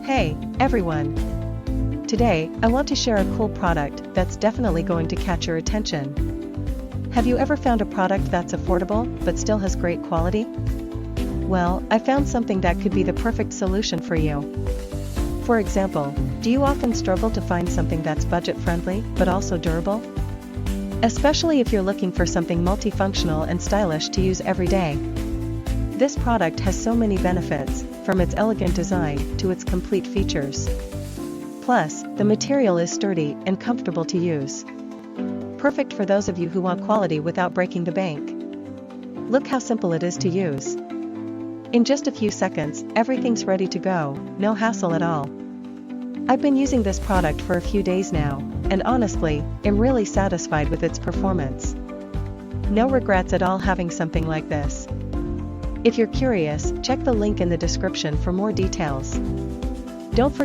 Hey, everyone! Today, I want to share a cool product that's definitely going to catch your attention. Have you ever found a product that's affordable, but still has great quality? Well, I found something that could be the perfect solution for you. For example, do you often struggle to find something that's budget-friendly, but also durable? Especially if you're looking for something multifunctional and stylish to use every day. This product has so many benefits, from its elegant design to its complete features. Plus, the material is sturdy and comfortable to use. Perfect for those of you who want quality without breaking the bank. Look how simple it is to use. In just a few seconds, everything's ready to go, no hassle at all. I've been using this product for a few days now, and honestly, am really satisfied with its performance. No regrets at all having something like this. If you're curious, check the link in the description for more details. Don't forget